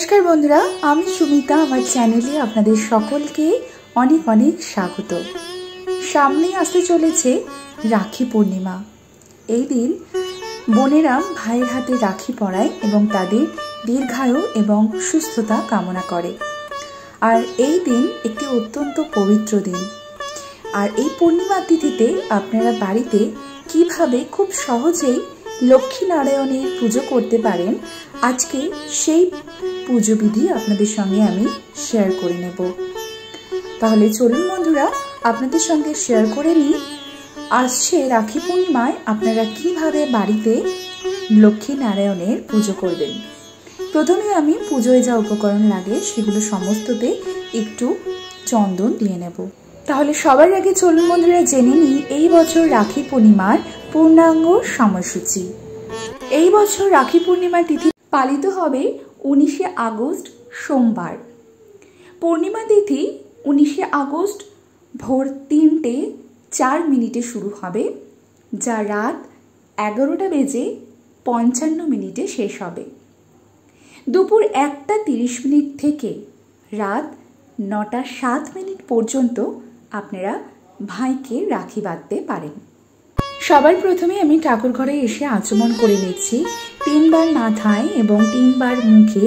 नमस्कार बंधुरा आमी सुमिता आमार चैनेले आपनादेर सकलके अनेक अनेक स्वागत। सामने आसते चलेछे राखी पूर्णिमा। एई दिन बोनेरा भाइयेर हाथे राखी पराय एबं तादेर दीर्घायु एबं सुस्थता कामना करे। आर एई दिन एकटी अत्यंत पवित्र दिन। आर एई पूर्णिमा तिथिते आपनारा बाड़ीते किभाबे खूब सहजेई लक्ष्मी नारायणेर पुजो करते पारेन आज के सेई पुजो विधि आपनादेर संगे आमी शेयर करे नेब। ताहले चलुन बंधुरा आपनादेर संगे शेयर करे निई आसछे राखी पूर्णिमाय आपनारा किभाबे बाड़ीते लक्ष्मी नारायणेर पुजो करबेन। प्रथमे आमी पुजोय जा उपकरण लागे सेगुलो समस्तते एकटू चंदन दिये नेब। ताहले सबार आगे चलुन बंधुरा जेने निई एई बछर राखी पूर्णिमार पूर्णांग সময়সূচি। এই বছর রাখি পূর্ণিমা তিথি পালিত হবে 19শে আগস্ট সোমবার। পূর্ণিমা তিথি 19শে আগস্ট ভোর 3:04 শুরু হবে, যা রাত 11টা বেজে 55 মিনিটে শেষ হবে। দুপুর 1:30 থেকে রাত 9টা 7 পর্যন্ত আপনারা ভাইকে রাখি বাঁধতে পারেন। সবার প্রথমে আমি ঠাকুর ঘরে এসে আচমন করে নিচ্ছি। 3 বার মাথায় এবং 3 বার মুখে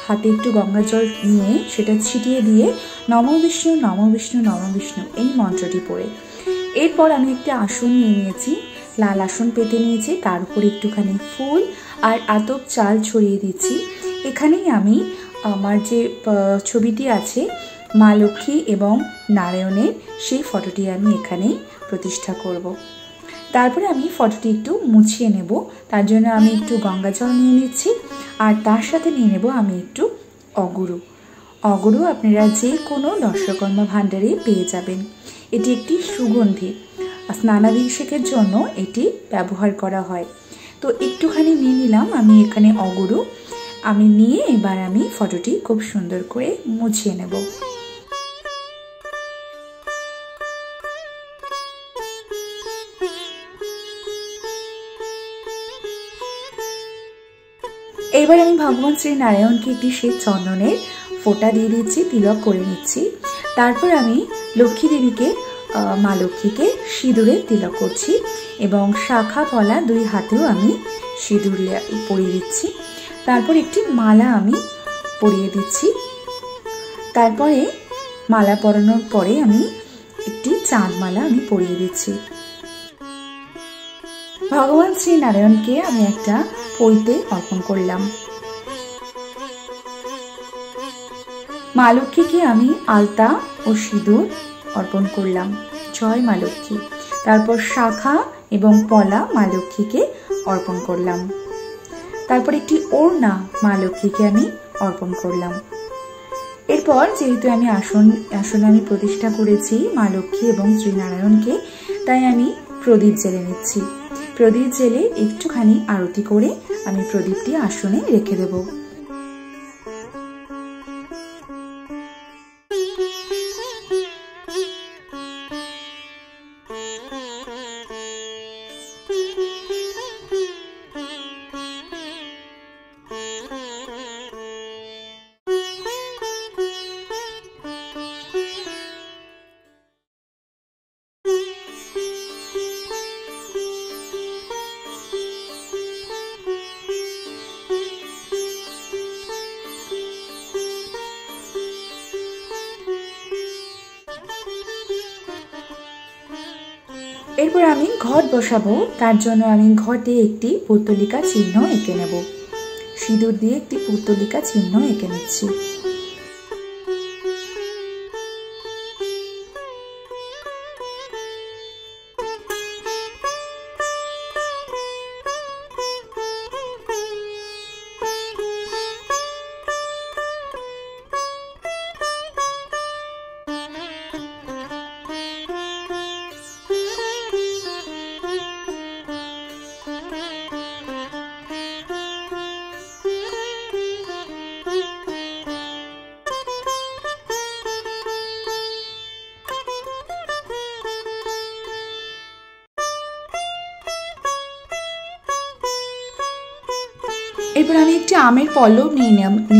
হাতে একটু গঙ্গা জল নিয়ে সেটা ছিটিয়ে দিয়ে নম বিষ্ণু নম বিষ্ণু নম বিষ্ণু এই মন্ত্রটি পড়ে এরপর আমি একটা আসন নিয়ে নিয়েছি, লাল আসন পেতে নিয়েছি, তার উপর একটুখানি ফুল আর আতপ চাল ছড়িয়ে দিচ্ছি। এখানেই আমি আমার যে ছবিটি আছে মা লক্ষ্মী এবং নারায়ণের সেই ফটোটি আমি এখানেই প্রতিষ্ঠা করব। তারপরে আমি ফটোটি একটু মুছিয়ে নেব, তার জন্য আমি একটু গঙ্গা জল নিয়ে নিচ্ছি আর তার সাথে নিয়ে নেব আমি একটু অগুরু। অগুরু আপনারা যে কোনো দর্শকর্মা ভাণ্ডারে পেয়ে যাবেন। এটি একটি সুগন্ধি, স্নানাভিষেকের জন্য এটি ব্যবহার করা হয়। তো একটুখানি নিয়ে নিলাম আমি এখানে অগুরু। আমি নিয়ে এবার আমি ফটোটি খুব সুন্দর করে মুছিয়ে নেব। এবার আমি ভগবান শ্রী নারায়ণকে একটি শ্বেত চন্দনের ফোঁটা দিয়ে দিচ্ছি, তিলক করে নিচ্ছি। তারপর আমি লক্ষ্মী দেবীকে মা লক্ষ্মীকে সিঁদুরে তিলক করছি এবং শাখা পলা 2 হাতেও আমি সিঁদুর পরিয়ে দিচ্ছি। তারপর একটি মালা আমি পরিয়ে দিচ্ছি। তারপরে মালা পরানোর পরে আমি একটি চাঁদ মালা আমি পরিয়ে দিচ্ছি। ভগবান শ্রী নারায়ণকে আমি একটা পৈতে অর্পণ করলাম। মা লক্ষ্মীকে আমি আলতা ও সিঁদুর অর্পণ করলাম, জয় মা লক্ষ্মী। তারপর শাখা এবং পলা মা লক্ষ্মীকে অর্পণ করলাম। তারপর একটি ওড়না মা লক্ষ্মীকে আমি অর্পণ করলাম। এরপর যেহেতু আমি আসনে আমি প্রতিষ্ঠা করেছি মা লক্ষ্মী এবং শ্রীনারায়ণকে, তাই আমি প্রদীপ জ্বেলে নিচ্ছি। প্রদীপ জ্বেলে একটুখানি আরতি করে আমি প্রদীপটি আসনে রেখে দেব। এরপর আমি ঘট বসাবো, তার জন্য আমি ঘটে একটি পুত্তলিকা চিহ্ন এঁকে নেব। সিঁদুর দিয়ে একটি পুত্তলিকা চিহ্ন এঁকে নিচ্ছি। এরপর আমি একটি আমের পল্লব নিয়ে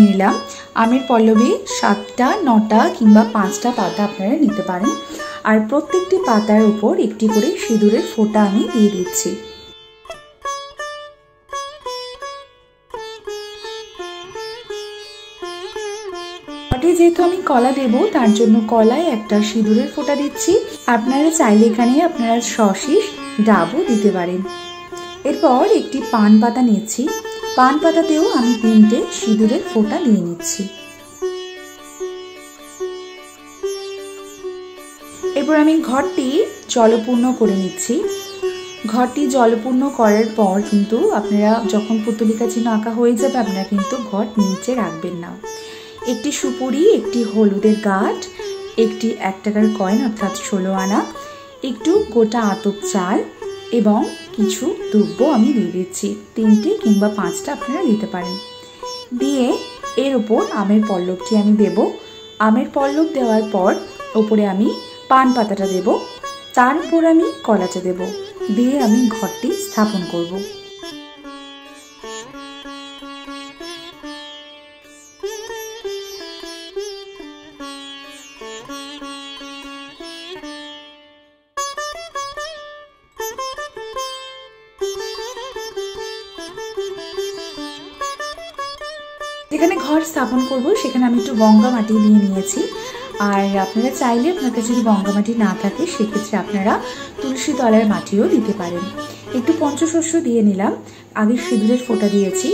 নিলাম। আমের পল্লবে 7টা 9টা কিংবা 5টা পাতা আপনারা নিতে পারেন। আর প্রত্যেকটি পাতার উপর একটি করে সিঁদুরের ফোঁটা আমি দিয়ে দিচ্ছি। যেহেতু আমি কলা দেব, তার জন্য কলায় একটা সিঁদুরের ফোঁটা দিচ্ছি। আপনারা চাইলে এখানে আপনারা সশিস ডাবও দিতে পারেন। এরপর একটি পান পাতা নিচ্ছি, পান পাতাতেও আমি 3টে সিঁদুরের ফোঁটা দিয়ে নিচ্ছি। এরপর আমি ঘরটি জলপূর্ণ করে নিচ্ছি। ঘরটি জলপূর্ণ করার পর কিন্তু আপনারা যখন পুতলিকা চিহ্ন আঁকা হয়ে যাবে, আপনারা কিন্তু ঘর নিচে রাখবেন না। একটি সুপুরি, একটি হলুদের গাঁঠ, একটি 1 টাকার কয়েন অর্থাৎ 16 আনা, একটু গোটা আতপ চাল এবং কিছু দ্রব্য আমি দিয়ে দিচ্ছি। 3টে কিংবা 5টা আপনারা দিতে পারেন। দিয়ে এর উপর আমের পল্লবটি আমি দেব। আমের পল্লব দেওয়ার পর ওপরে আমি পান পাতাটা দেব, তার উপর আমি কলাটা দেব, দিয়ে আমি ঘরটি স্থাপন করব। যেখানে ঘর স্থাপন করব সেখানে আমি একটু গঙ্গা মাটি দিয়ে নিয়েছি। আর আপনারা চাইলে আপনার কাছে যদি গঙ্গা মাটি না থাকে সেক্ষেত্রে আপনারা তুলসী তলার মাটিও দিতে পারেন। একটু পঞ্চশস্য দিয়ে নিলাম, আগে সিঁদুরের ফোঁটা দিয়েছি,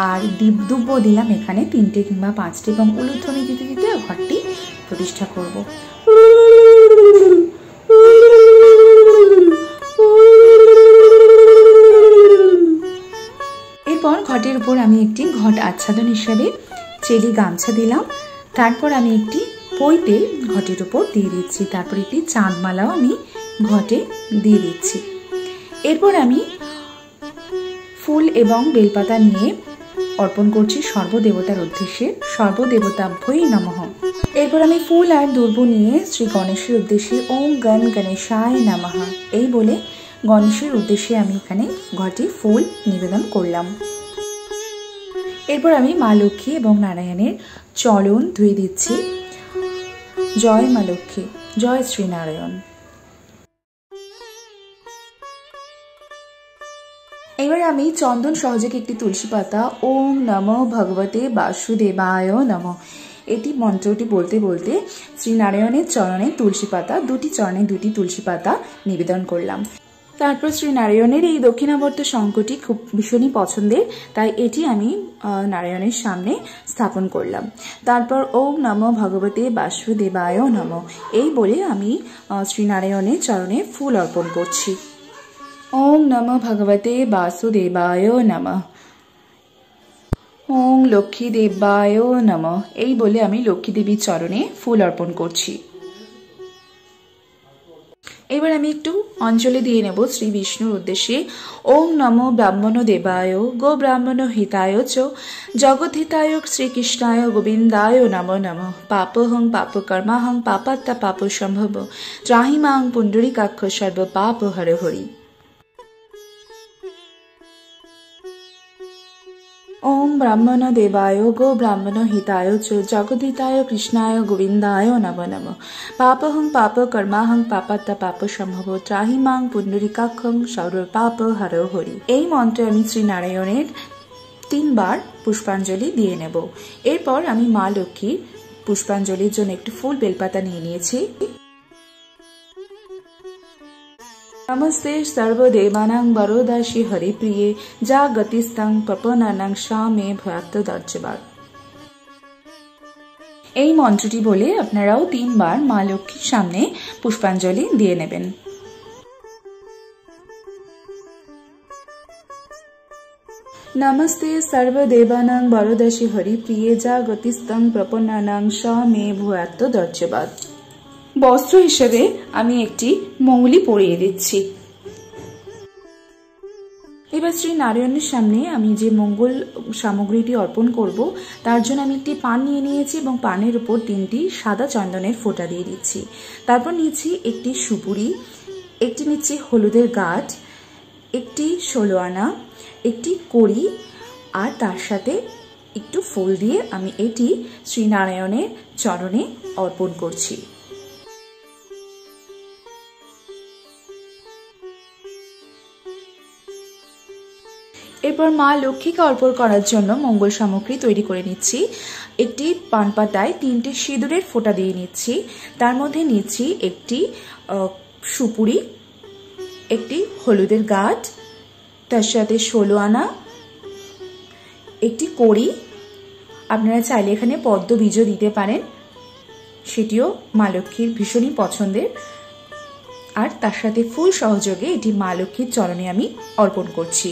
আর দুব্ব দিলাম এখানে 3টে কিংবা 5টে, এবং উলুধ্বনি দিতে দিতে ঘরটি প্রতিষ্ঠা করব। এরপর ঘটের উপর আমি একটি ঘট আচ্ছাদন হিসাবে চেলি গামছা দিলাম। তারপর আমি একটি পৈতে ঘটের উপর দিয়ে দিচ্ছি। তারপর একটি চাঁদমালাও আমি ঘটে দিয়ে দিচ্ছি। এরপর আমি ফুল এবং বেলপাতা নিয়ে অর্পণ করছি সর্বদেবতার উদ্দেশ্যে। সর্বদেবতাভ্যই নমঃ। এরপর আমি ফুল আর দুর্ব নিয়ে শ্রী গণেশের উদ্দেশ্যে ওম গণ গণেশায় নমঃ এই বলে গণেশের উদ্দেশ্যে আমি এখানে ঘটে ফুল নিবেদন করলাম। এরপর আমি মা লক্ষ্মী এবং নারায়ণের চরণ ধুয়ে দিচ্ছি। জয় মা লক্ষ্মী, জয় শ্রী নারায়ণ। এবার আমি চন্দন সহযোগে একটি তুলসী পাতা ওম নমো ভগবতে বাসুদেবায় নমঃ এটি মন্ত্রটি বলতে বলতে শ্রী নারায়ণের চরণে তুলসী পাতা, 2টি চরণে 2টি তুলসী পাতা নিবেদন করলাম। তারপর শ্রী নারায়ণের এই দক্ষিণাবর্ত শঙ্খটি খুব ভীষণই পছন্দের, তাই এটি আমি নারায়ণের সামনে স্থাপন করলাম। তারপর ওম নমো ভগবতে বাসুদেবায় নমঃ এই বলে আমি শ্রী নারায়ণের চরণে ফুল অর্পণ করছি। ওম নমো ভগবতে বাসুদেবায় নমঃ। ওম লক্ষ্মী দেবায় নমঃ এই বলে আমি লক্ষ্মী দেবীর চরণে ফুল অর্পণ করছি। এবার আমি একটু অঞ্জলি দিয়ে নেব শ্রী বিষ্ণুর উদ্দেশ্যে। ওম নমো ব্রাহ্মণ দেবায় গো ব্রাহ্মণ হিতায় চ জগৎ হিতায় শ্রীকৃষ্ণায় গোবিন্দায় নমো নমঃ। পাপহং পাপ কর্মাহং পাপাত্তা পাপ সম্ভব ত্রাহি মাং পুণ্ডরীকাক্ষ সর্ব পাপ হর হরি। ওম ব্রাহ্মণ দেবায় গো ব্রাহ্মণ হিতায় চ জগদ্ধিতায় কৃষ্ণায় গোবিন্দায় নমো নমঃ। পাপহং পাপ কর্মাহং পাপাত্তা পাপ সম্ভব ত্রাহি মাং পুণ্ডরীকাক্ষং সর্ব পাপ হর হরি। এই মন্ত্রে আমি শ্রী নারায়ণের 3 বার পুষ্পাঞ্জলি দিয়ে নেব। এরপর আমি মা লক্ষ্মী পুষ্পাঞ্জলির জন্য একটু ফুল বেলপাতা নিয়ে নিয়েছি। नमस्ते सर्वदेवानां वरोदासी हरिप्रिये जा गतिस्तं पपनानां शामे भयात्त दर्जबाद। এই মন্ত্রটি বলে আপনারাও 3 বার মা লক্ষ্মীর সামনে পুষ্পাঞ্জলি দিয়ে নেবেন। नमस्ते सर्वदेवानां वरोदासी हरिप्रिये जा गतिस्तं पपनानां शामे भयात्त दर्जबाद। বস্ত্র হিসেবে আমি একটি মৌলি পরিয়ে দিচ্ছি। এবার শ্রী নারায়ণের সামনে আমি যে মঙ্গল সামগ্রীটি অর্পণ করব তার জন্য আমি একটি পান নিয়ে নিয়েছি এবং পানের উপর 3টি সাদা চন্দনের ফোঁটা দিয়ে দিচ্ছি। তারপর নিচ্ছি একটি সুপুরি, একটি নিচ্ছি হলুদের গাঁঠ, একটি 16 আনা, একটি কড়ি আর তার সাথে একটু ফুল দিয়ে আমি এটি শ্রীনারায়ণের চরণে অর্পণ করছি। এরপর মা লক্ষ্মীকে অর্পণ করার জন্য মঙ্গল সামগ্রী তৈরি করে নিচ্ছি। একটি পান পাতায় 3টে সিঁদুরের ফোঁটা দিয়ে নিচ্ছি। তার মধ্যে নিচ্ছি একটি সুপুরি, একটি হলুদের গাঁঠ, তার সাথে 16 আনা, একটি কড়ি, আপনারা চাইলে এখানে পদ্ম বীজও দিতে পারেন, সেটিও মা লক্ষ্মীর ভীষণই পছন্দের। আর তার সাথে ফুল সহযোগে এটি মা লক্ষ্মীর চরণে আমি অর্পণ করছি।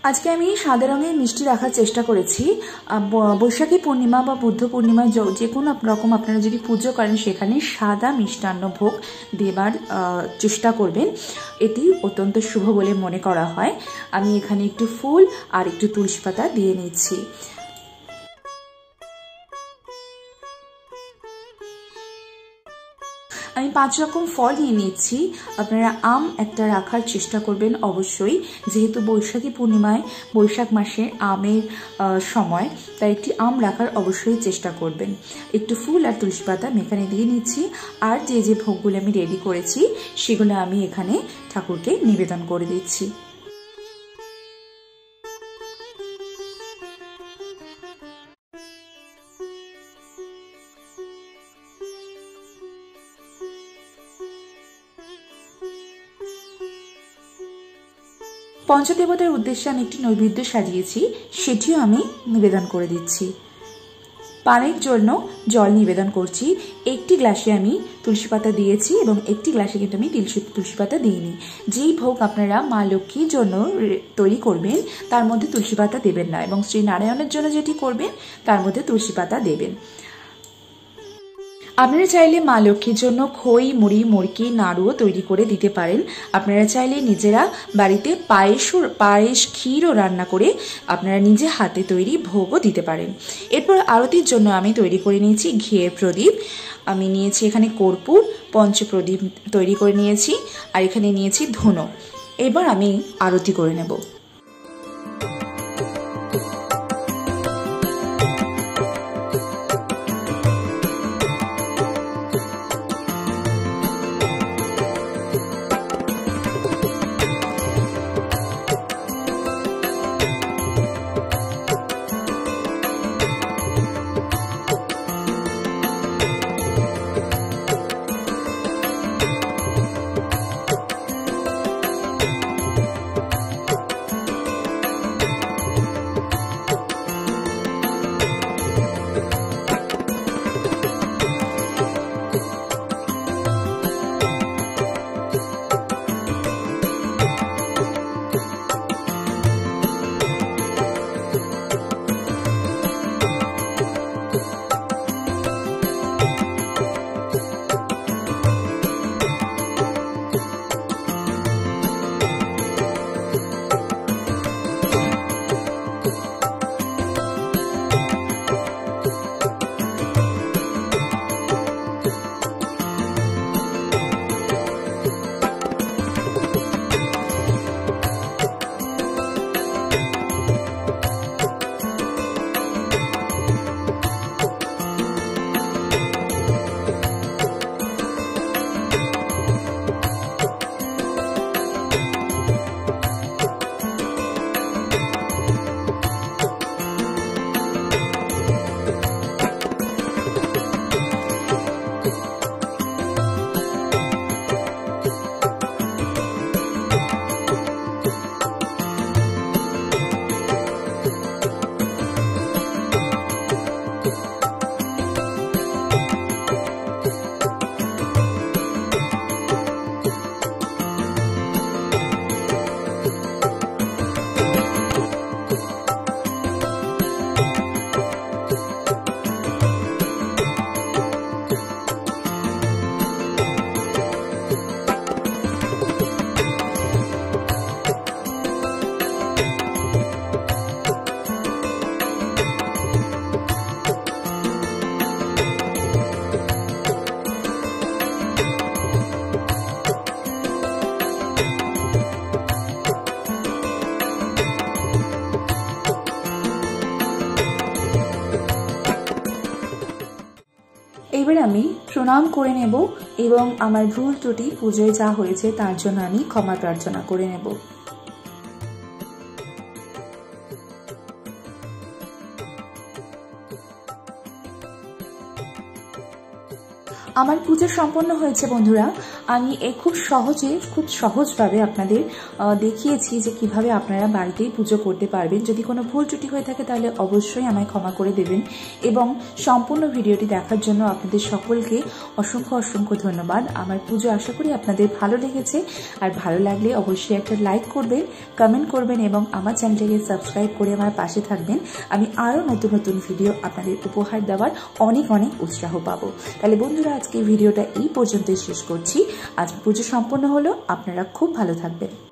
আজকে আমি সাদা রঙের মিষ্টি রাখার চেষ্টা করেছি। বৈশাখী পূর্ণিমা বা বুদ্ধ পূর্ণিমা যে কোনো রকম আপনারা যদি পুজো করেন সেখানে সাদা মিষ্টান্ন ভোগ দেবার চেষ্টা করবেন, এটি অত্যন্ত শুভ বলে মনে করা হয়। আমি এখানে একটু ফুল আর একটু তুলসী পাতা দিয়ে নিচ্ছি। আমি 5 রকম ফল নিয়ে নিচ্ছি। আপনারা আম একটা রাখার চেষ্টা করবেন অবশ্যই, যেহেতু বৈশাখী পূর্ণিমায় বৈশাখ মাসের আমের সময়, তাই একটি আম রাখার অবশ্যই চেষ্টা করবেন। একটু ফুল আর তুলসী পাতা আমি এখানে দিয়ে নিচ্ছি। আর যে যে ভোগগুলো আমি রেডি করেছি সেগুলো আমি এখানে ঠাকুরকে নিবেদন করে দিচ্ছি। পঞ্চদেবতার উদ্দেশ্যে আমি একটি নৈবেদ্য সাজিয়েছি, সেটিও আমি নিবেদন করে দিচ্ছি। পানের জন্য জল নিবেদন করছি। একটি গ্লাসে আমি তুলসী পাতা দিয়েছি এবং একটি গ্লাসে কিন্তু আমি তুলসী পাতা দিইনি। যেই ভোগ আপনারা মা লক্ষ্মীর জন্য তৈরি করবেন তার মধ্যে তুলসী পাতা দেবেন না, এবং শ্রী নারায়ণের জন্য যেটি করবেন তার মধ্যে তুলসী পাতা দেবেন। আপনারা চাইলে মা লক্ষ্মীর জন্য খই, মুড়ি, মুড়কি, নাড়ুও তৈরি করে দিতে পারেন। আপনারা চাইলে নিজেরা বাড়িতে পায়েস, ক্ষীরও রান্না করে আপনারা নিজে হাতে তৈরি ভোগও দিতে পারেন। এরপর আরতির জন্য আমি তৈরি করে নিয়েছি ঘিয়ের প্রদীপ। আমি নিয়েছি এখানে কর্পূর, পঞ্চপ্রদীপ তৈরি করে নিয়েছি, আর এখানে নিয়েছি ধুনো। এবার আমি আরতি করে নেব। এবার আমি প্রণাম করে নেব এবং আমার ভুল ত্রুটি পুজোয় যা হয়েছে তার জন্য আমি ক্ষমা প্রার্থনা করে নেব। আমার পুজো সম্পন্ন হয়েছে বন্ধুরা। আমি খুব সহজভাবে আপনাদের দেখিয়েছি যে কিভাবে আপনারা বাড়িতেই পুজো করতে পারবেন। যদি কোনো ভুল ত্রুটি হয়ে থাকে তাহলে অবশ্যই আমায় ক্ষমা করে দেবেন এবং সম্পূর্ণ ভিডিওটি দেখার জন্য আপনাদের সকলকে অসংখ্য ধন্যবাদ। আমার পুজো আশা করি আপনাদের ভালো লেগেছে, আর ভালো লাগলে অবশ্যই একটা লাইক করবেন, কমেন্ট করবেন এবং আমার চ্যানেলটাকে সাবস্ক্রাইব করে আমার পাশে থাকবেন। আমি আরও নতুন ভিডিও আপনাদের উপহার দেওয়ার অনেক উৎসাহ পাবো। তাহলে বন্ধুরা, আজকে ভিডিওটা এই পর্যন্তই শেষ করছি। আজ পুজো সম্পন্ন হলো, আপনারা খুব ভালো থাকবেন।